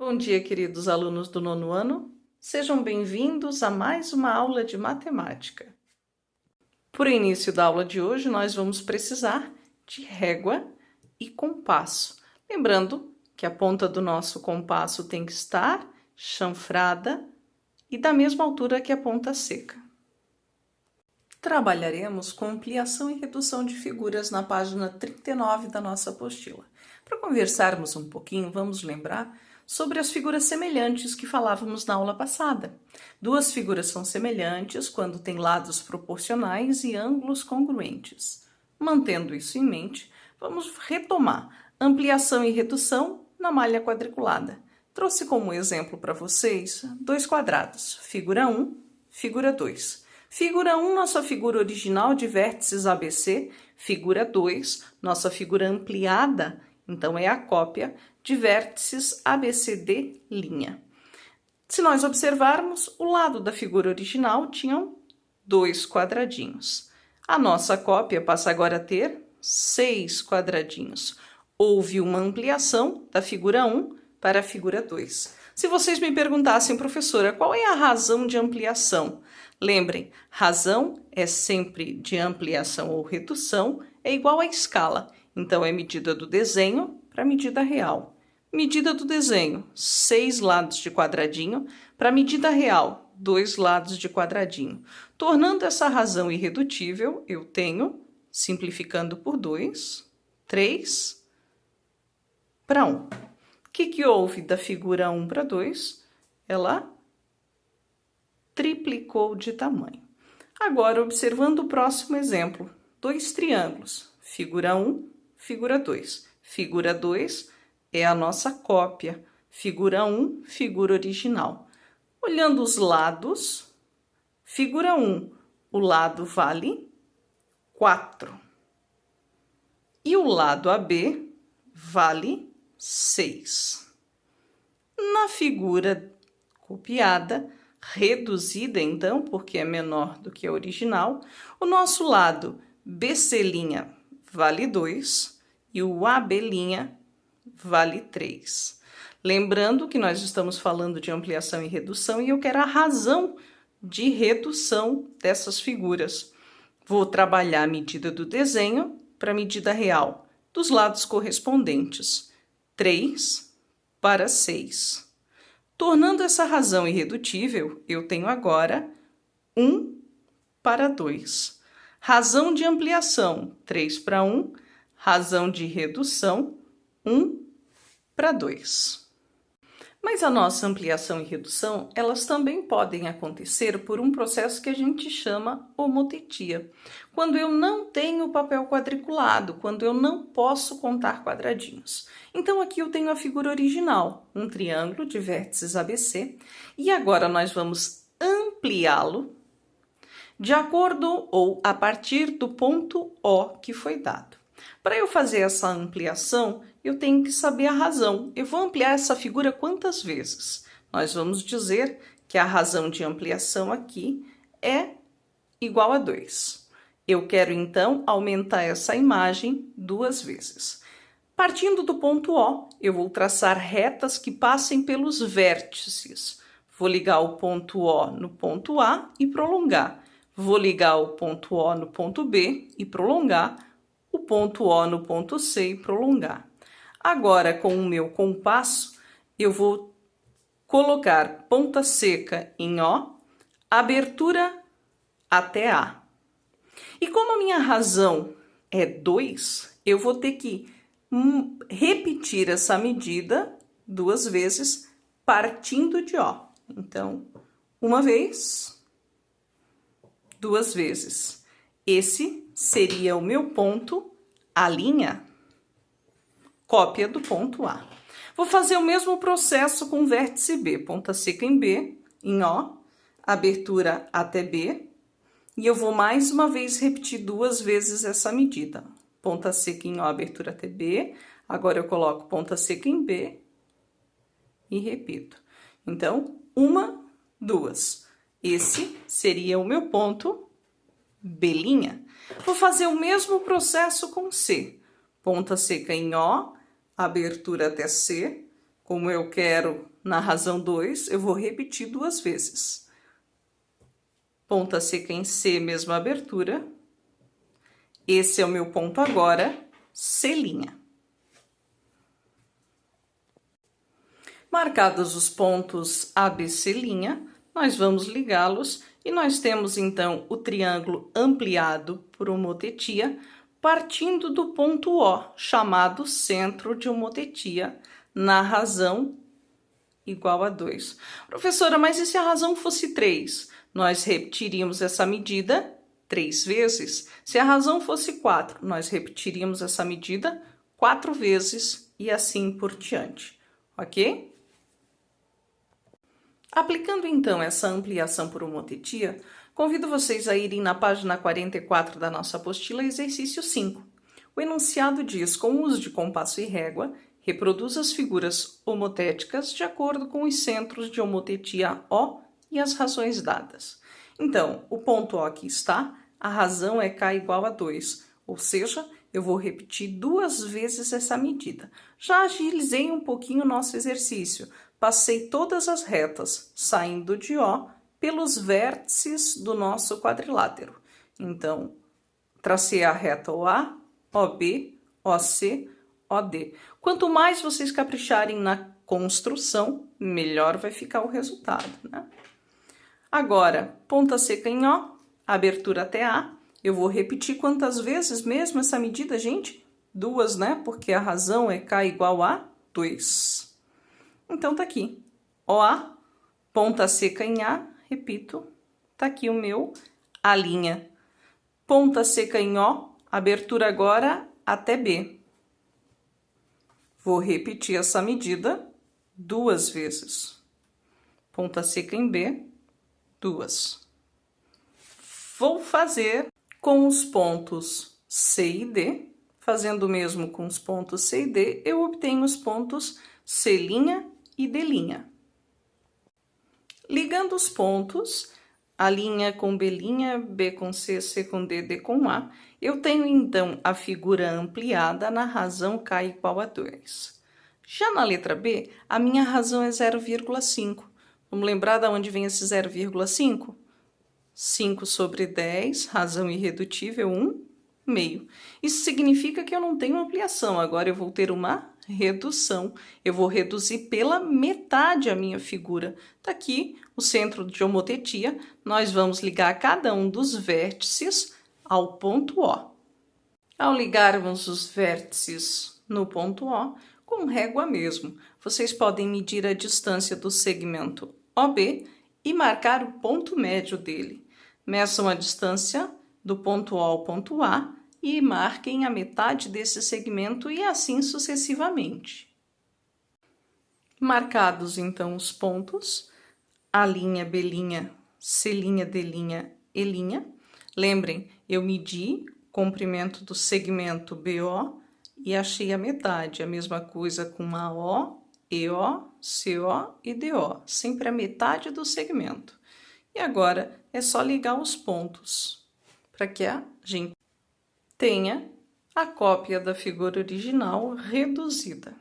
Bom dia, queridos alunos do nono ano. Sejam bem-vindos a mais uma aula de matemática. Para o início da aula de hoje, nós vamos precisar de régua e compasso. Lembrando que a ponta do nosso compasso tem que estar chanfrada e da mesma altura que a ponta seca. Trabalharemos com ampliação e redução de figuras na página 39 da nossa apostila. Para conversarmos um pouquinho, vamos lembrar sobre as figuras semelhantes que falávamos na aula passada. Duas figuras são semelhantes quando têm lados proporcionais e ângulos congruentes. Mantendo isso em mente, vamos retomar ampliação e redução na malha quadriculada. Trouxe como exemplo para vocês dois quadrados, figura 1, figura 2. Figura 1, nossa figura original de vértices ABC. Figura 2, nossa figura ampliada, então é a cópia de vértices ABCD'. Se nós observarmos, o lado da figura original tinham dois quadradinhos. A nossa cópia passa agora a ter 6 quadradinhos. Houve uma ampliação da figura 1 para a figura 2. Se vocês me perguntassem, professora, qual é a razão de ampliação? Lembrem, razão é sempre de ampliação ou redução, é igual à escala. Então, é medida do desenho para medida real. Medida do desenho, 6 lados de quadradinho, para medida real, 2 lados de quadradinho. Tornando essa razão irredutível, eu tenho, simplificando por 2, 3 para 1. O que houve da figura 1 para 2? Ela triplicou de tamanho. Agora, observando o próximo exemplo, dois triângulos, figura 1, figura 2. Figura 2 é a nossa cópia, figura 1, figura original. Olhando os lados, figura 1, o lado vale 4. E o lado AB vale 6. Na figura copiada, reduzida então, porque é menor do que a original, o nosso lado BC' vale 2 e o AB' vale 3. Lembrando que nós estamos falando de ampliação e redução e eu quero a razão de redução dessas figuras. Vou trabalhar a medida do desenho para a medida real dos lados correspondentes, 3 para 6. Tornando essa razão irredutível, eu tenho agora 1 para 2. Razão de ampliação, 3 para 1. Razão de redução, 1 para 2. Mas a nossa ampliação e redução, elas também podem acontecer por um processo que a gente chama homotetia. Quando eu não tenho papel quadriculado, quando eu não posso contar quadradinhos. Então, aqui eu tenho a figura original, um triângulo de vértices ABC, e agora nós vamos ampliá-lo de acordo ou a partir do ponto O que foi dado. Para eu fazer essa ampliação, eu tenho que saber a razão. Eu vou ampliar essa figura quantas vezes? Nós vamos dizer que a razão de ampliação aqui é igual a 2. Eu quero, então, aumentar essa imagem 2 vezes. Partindo do ponto O, eu vou traçar retas que passem pelos vértices. Vou ligar o ponto O no ponto A e prolongar. Vou ligar o ponto O no ponto B e prolongar. O ponto O no ponto C e prolongar. Agora, com o meu compasso, eu vou colocar ponta seca em O, abertura até A. E como a minha razão é 2, eu vou ter que repetir essa medida 2 vezes, partindo de O. Então, uma vez, 2 vezes. Esse seria o meu ponto, a linha, cópia do ponto A. Vou fazer o mesmo processo com o vértice B, ponta seca em B, em O, abertura até B, e eu vou mais uma vez repetir 2 vezes essa medida. Ponta seca em O, abertura até B, agora eu coloco ponta seca em B e repito. Então, 1, 2. Esse seria o meu ponto B'. Vou fazer o mesmo processo com C. Ponta seca em O, abertura até C, Como eu quero na razão 2, eu vou repetir 2 vezes. Ponta seca em C, mesma abertura. Esse é o meu ponto agora, C'. Marcados os pontos A, B, C', nós vamos ligá-los e nós temos então o triângulo ampliado por homotetia, partindo do ponto O, chamado centro de homotetia, na razão igual a 2. Professora, mas e se a razão fosse 3? Nós repetiríamos essa medida 3 vezes. Se a razão fosse 4, nós repetiríamos essa medida 4 vezes e assim por diante, ok? Aplicando então essa ampliação por homotetia, convido vocês a irem na página 44 da nossa apostila, exercício 5. O enunciado diz, com o uso de compasso e régua, reproduz as figuras homotéticas de acordo com os centros de homotetia O e as razões dadas. Então, o ponto O aqui está, a razão é K igual a 2, ou seja, eu vou repetir 2 vezes essa medida. Já agilizei um pouquinho o nosso exercício. Passei todas as retas, saindo de O, pelos vértices do nosso quadrilátero. Então, tracei a reta OA, OB, OC, OD. Quanto mais vocês capricharem na construção, melhor vai ficar o resultado, né? Agora, ponta seca em O, abertura até A. Eu vou repetir quantas vezes mesmo essa medida, gente? 2, né? Porque a razão é K igual a 2. Então, tá aqui, OA, ponta seca em A, repito, tá aqui o meu A'. Ponta seca em O, abertura agora até B. Vou repetir essa medida 2 vezes. Ponta seca em B, 2. Vou fazer com os pontos C e D, fazendo o mesmo com os pontos C e D, eu obtenho os pontos C' e D'. Ligando os pontos, A' com B', B com C, C com D, D com A, eu tenho então a figura ampliada na razão K igual a 2. Já na letra B, a minha razão é 0,5. Vamos lembrar de onde vem esse 0,5? 5 sobre 10, razão irredutível, 1 meio. Isso significa que eu não tenho ampliação, agora eu vou ter uma redução. Eu vou reduzir pela metade a minha figura. Tá aqui o centro de homotetia. Nós vamos ligar cada um dos vértices ao ponto O. Ao ligarmos os vértices no ponto O, com régua mesmo, vocês podem medir a distância do segmento OB e marcar o ponto médio dele. Meçam a distância do ponto O ao ponto A e marquem a metade desse segmento e assim sucessivamente. Marcados então os pontos, A', B', C', D', E'. Lembrem, eu medi o comprimento do segmento BO e achei a metade. A mesma coisa com AO, EO, CO e DO, sempre a metade do segmento. E agora é só ligar os pontos para que a gente tenha a cópia da figura original reduzida.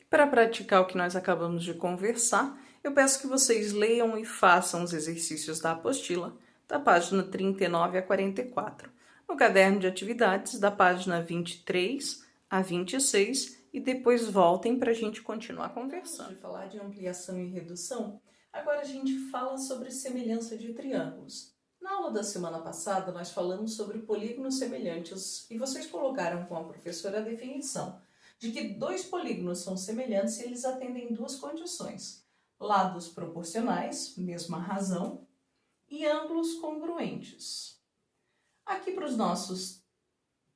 Para praticar o que nós acabamos de conversar, eu peço que vocês leiam e façam os exercícios da apostila, da página 39 a 44, no caderno de atividades, da página 23 a 26, e depois voltem para a gente continuar conversando. Antes de falar de ampliação e redução, agora a gente fala sobre semelhança de triângulos. Na aula da semana passada, nós falamos sobre polígonos semelhantes e vocês colocaram com a professora a definição de que 2 polígonos são semelhantes se eles atendem 2 condições: lados proporcionais, mesma razão, e ângulos congruentes. Aqui para os nossos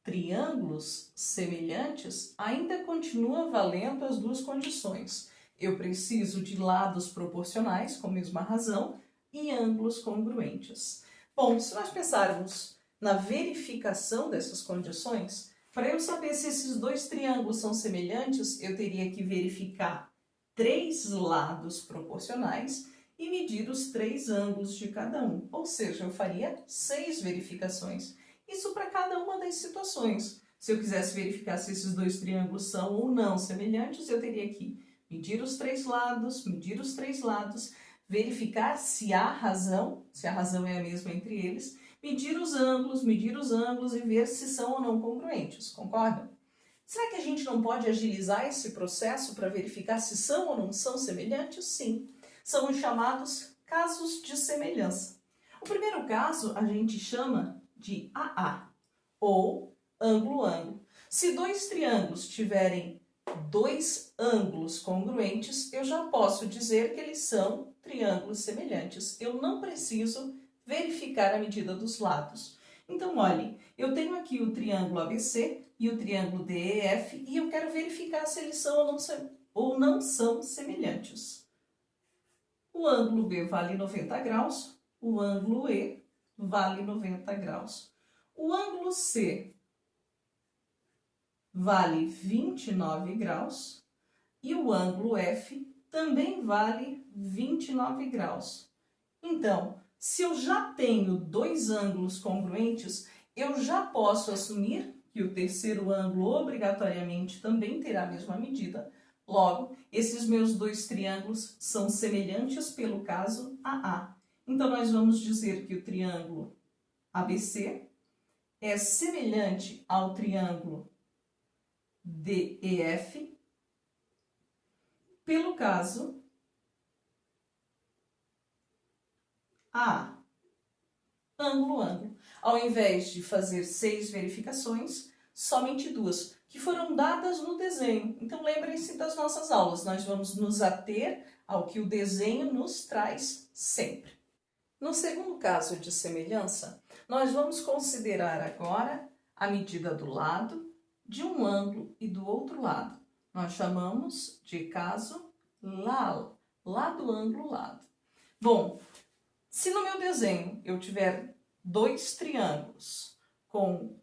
triângulos semelhantes, ainda continua valendo as 2 condições. Eu preciso de lados proporcionais com mesma razão e ângulos congruentes. Bom, se nós pensarmos na verificação dessas condições, para eu saber se esses 2 triângulos são semelhantes, eu teria que verificar 3 lados proporcionais e medir os 3 ângulos de cada um. Ou seja, eu faria 6 verificações. Isso para cada uma das situações. Se eu quisesse verificar se esses 2 triângulos são ou não semelhantes, eu teria que medir os três lados, verificar se há razão, se a razão é a mesma entre eles, medir os ângulos e ver se são ou não congruentes, concordam? Será que a gente não pode agilizar esse processo para verificar se são ou não são semelhantes? Sim, são os chamados casos de semelhança. O primeiro caso a gente chama de AA, ou ângulo-ângulo. Se dois triângulos tiverem dois ângulos congruentes, eu já posso dizer que eles são triângulos semelhantes. Eu não preciso verificar a medida dos lados. Então, olhem, eu tenho aqui o triângulo ABC e o triângulo DEF e eu quero verificar se eles são ou não são semelhantes. O ângulo B vale 90 graus, o ângulo E vale 90 graus. O ângulo C vale 29 graus e o ângulo F também vale 29 graus. Então, se eu já tenho dois ângulos congruentes, eu já posso assumir que o terceiro ângulo obrigatoriamente também terá a mesma medida. Logo, esses meus dois triângulos são semelhantes pelo caso AA. Então, nós vamos dizer que o triângulo ABC é semelhante ao triângulo DEF pelo caso AA, ângulo-ângulo. Ao invés de fazer 6 verificações, somente 2, que foram dadas no desenho. Então, lembrem-se das nossas aulas, nós vamos nos ater ao que o desenho nos traz sempre. No segundo caso de semelhança, nós vamos considerar agora a medida do lado, de um ângulo e do outro lado. Nós chamamos de caso LAL, lado, ângulo, lado. Bom, se no meu desenho eu tiver dois triângulos com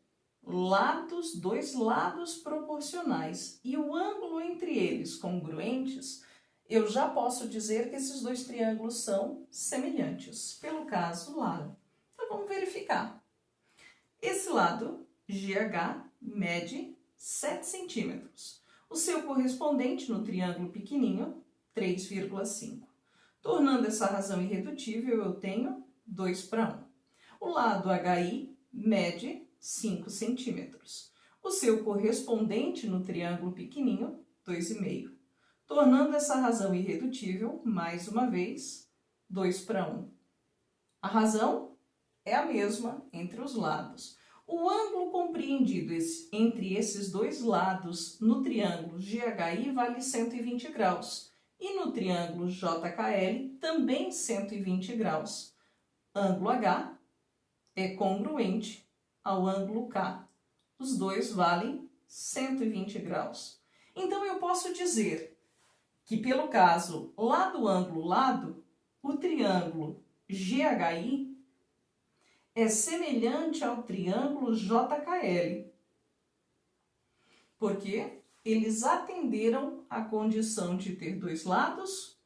dois lados proporcionais e o ângulo entre eles congruentes, eu já posso dizer que esses dois triângulos são semelhantes, pelo caso LAL. Então, vamos verificar. Esse lado, GH, mede 7 centímetros. O seu correspondente no triângulo pequenininho, 3,5. Tornando essa razão irredutível, eu tenho 2:1. O lado HI mede 5 centímetros. O seu correspondente no triângulo pequenininho, 2,5. Tornando essa razão irredutível, mais uma vez, 2:1. A razão é a mesma entre os lados. O ângulo compreendido entre esses dois lados no triângulo GHI vale 120 graus. E no triângulo JKL também 120 graus. Ângulo H é congruente ao ângulo K. Os dois valem 120 graus. Então, eu posso dizer que, pelo caso lado, ângulo, lado, o triângulo GHI é semelhante ao triângulo JKL, porque eles atenderam à condição de ter dois lados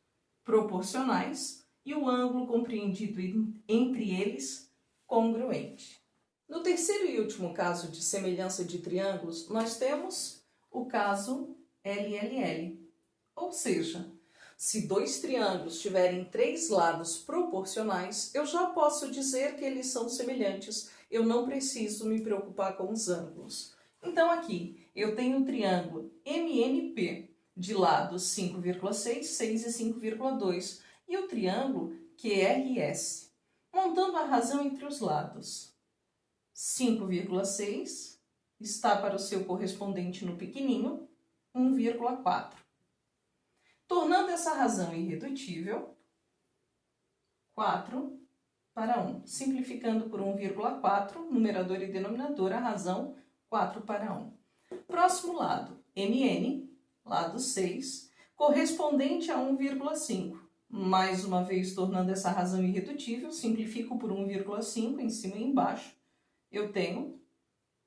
proporcionais e o ângulo compreendido entre eles congruente. No terceiro e último caso de semelhança de triângulos, nós temos o caso LLL, ou seja, se dois triângulos tiverem 3 lados proporcionais, eu já posso dizer que eles são semelhantes, eu não preciso me preocupar com os ângulos. Então, aqui, eu tenho o triângulo MNP, de lados 5,6, 6 e 5,2, e o triângulo QRS, montando a razão entre os lados. 5,6 está para o seu correspondente no pequenininho, 1,4. Tornando essa razão irredutível, 4:1. Simplificando por 1,4, numerador e denominador, a razão 4:1. Próximo lado, MN, lado 6, correspondente a 1,5. Mais uma vez, tornando essa razão irredutível, simplifico por 1,5 em cima e embaixo. Eu tenho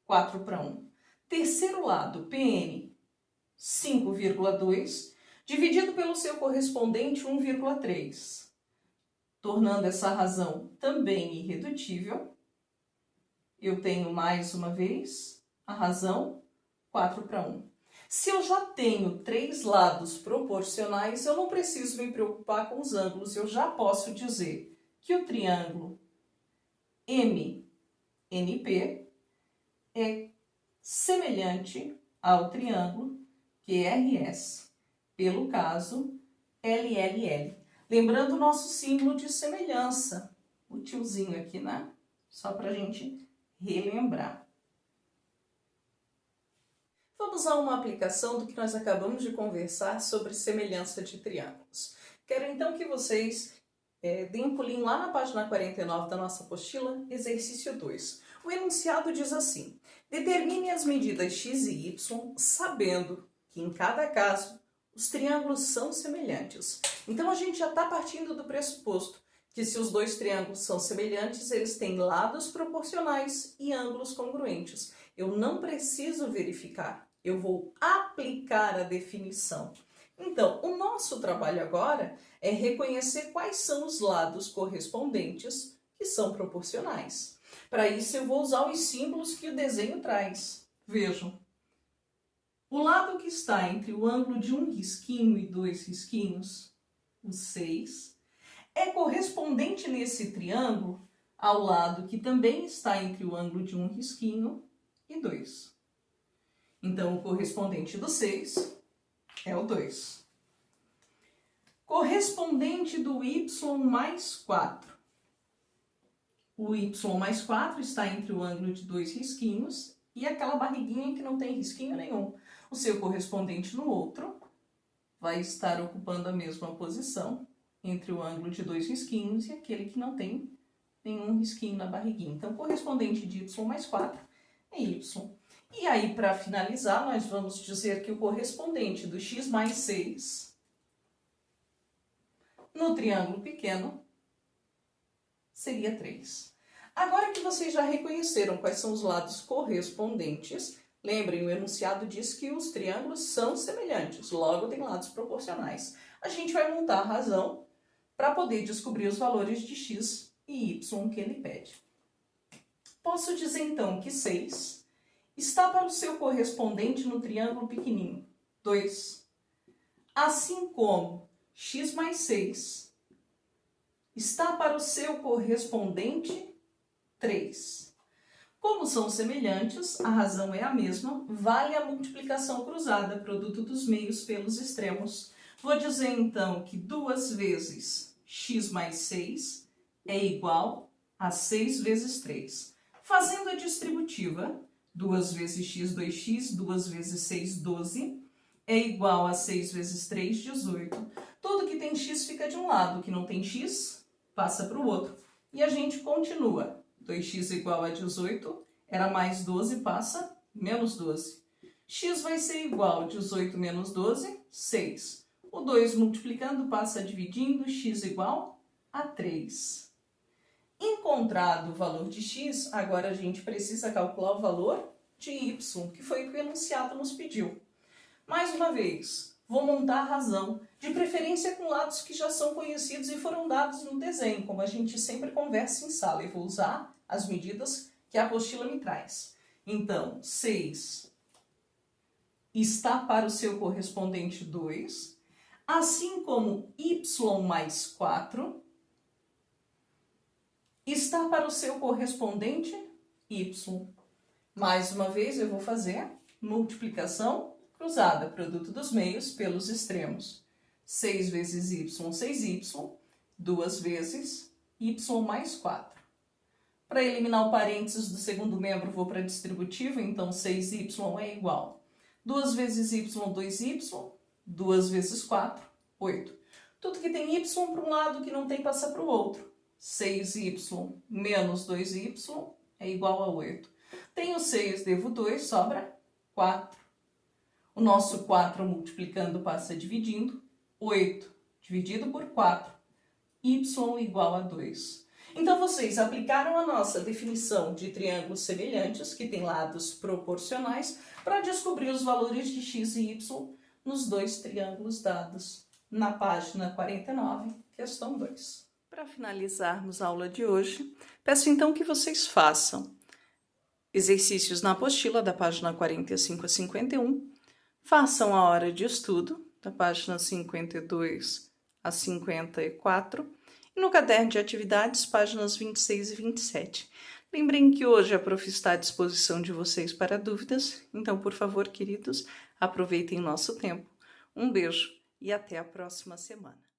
4:1. Terceiro lado, PN, 5,2, dividido pelo seu correspondente 1,3. Tornando essa razão também irredutível, eu tenho mais uma vez a razão 4:1. Se eu já tenho 3 lados proporcionais, eu não preciso me preocupar com os ângulos. Eu já posso dizer que o triângulo MNP é semelhante ao triângulo QRS, pelo caso LLL. Lembrando o nosso símbolo de semelhança, o tiozinho aqui, né? Só para a gente relembrar. Vamos a uma aplicação do que nós acabamos de conversar sobre semelhança de triângulos. Quero então que vocês deem um pulinho lá na página 49 da nossa apostila, exercício 2. O enunciado diz assim: determine as medidas x e y, sabendo que em cada caso os triângulos são semelhantes. Então a gente já está partindo do pressuposto que se os dois triângulos são semelhantes, eles têm lados proporcionais e ângulos congruentes. Eu não preciso verificar, eu vou aplicar a definição. Então, o nosso trabalho agora é reconhecer quais são os lados correspondentes que são proporcionais. Para isso, eu vou usar os símbolos que o desenho traz. Vejam, o lado que está entre o ângulo de um risquinho e 2 risquinhos, o 6, é correspondente nesse triângulo ao lado que também está entre o ângulo de um risquinho e 2. Então, o correspondente do 6 é o 2. Correspondente do y mais 4. O y mais 4 está entre o ângulo de 2 risquinhos e aquela barriguinha que não tem risquinho nenhum. O seu correspondente no outro vai estar ocupando a mesma posição entre o ângulo de 2 risquinhos e aquele que não tem nenhum risquinho na barriguinha. Então, o correspondente de y mais 4 é y. E aí, para finalizar, nós vamos dizer que o correspondente do x mais 6 no triângulo pequeno seria 3. Agora que vocês já reconheceram quais são os lados correspondentes, lembrem, o enunciado diz que os triângulos são semelhantes, logo tem lados proporcionais. A gente vai montar a razão para poder descobrir os valores de x e y que ele pede. Posso dizer então que 6 está para o seu correspondente no triângulo pequenininho, 2. Assim como x mais 6 está para o seu correspondente 3. Como são semelhantes, a razão é a mesma, vale a multiplicação cruzada, produto dos meios pelos extremos. Vou dizer então que 2 vezes x mais 6 é igual a 6 vezes 3. Fazendo a distributiva, 2 vezes x, 2x, 2 vezes 6, 12, é igual a 6 vezes 3, 18. Tudo que tem x fica de um lado, o que não tem x passa para o outro. E a gente continua. 2x igual a 18, era mais 12, passa menos 12. X vai ser igual a 18 menos 12, 6. O 2 multiplicando passa dividindo, x igual a 3. Encontrado o valor de x, agora a gente precisa calcular o valor de y, que foi o que o enunciado nos pediu. Mais uma vez, vou montar a razão, de preferência com lados que já são conhecidos e foram dados no desenho, como a gente sempre conversa em sala. Eu vou usar as medidas que a apostila me traz. Então, 6 está para o seu correspondente 2, assim como y mais 4 está para o seu correspondente y. Mais uma vez, eu vou fazer multiplicação cruzada, produto dos meios pelos extremos. 6 vezes y, 6y, 2 vezes y mais 4. Para eliminar o parênteses do segundo membro, vou para a distributiva, então 6y é igual. 2 vezes y, 2y, 2 vezes 4, 8. Tudo que tem y para um lado, que não tem, passa para o outro. 6y menos 2y é igual a 8. Tenho 6, devo 2, sobra 4. O nosso 4 multiplicando passa dividindo. 8 dividido por 4, y igual a 2. Então, vocês aplicaram a nossa definição de triângulos semelhantes, que tem lados proporcionais, para descobrir os valores de x e y nos dois triângulos dados na página 49, questão 2. Para finalizarmos a aula de hoje, peço então que vocês façam exercícios na apostila da página 45 a 51, Façam a hora de estudo, da página 52 a 54, e no caderno de atividades, páginas 26 e 27. Lembrem que hoje a prof está à disposição de vocês para dúvidas, então, por favor, queridos, aproveitem nosso tempo. Um beijo e até a próxima semana.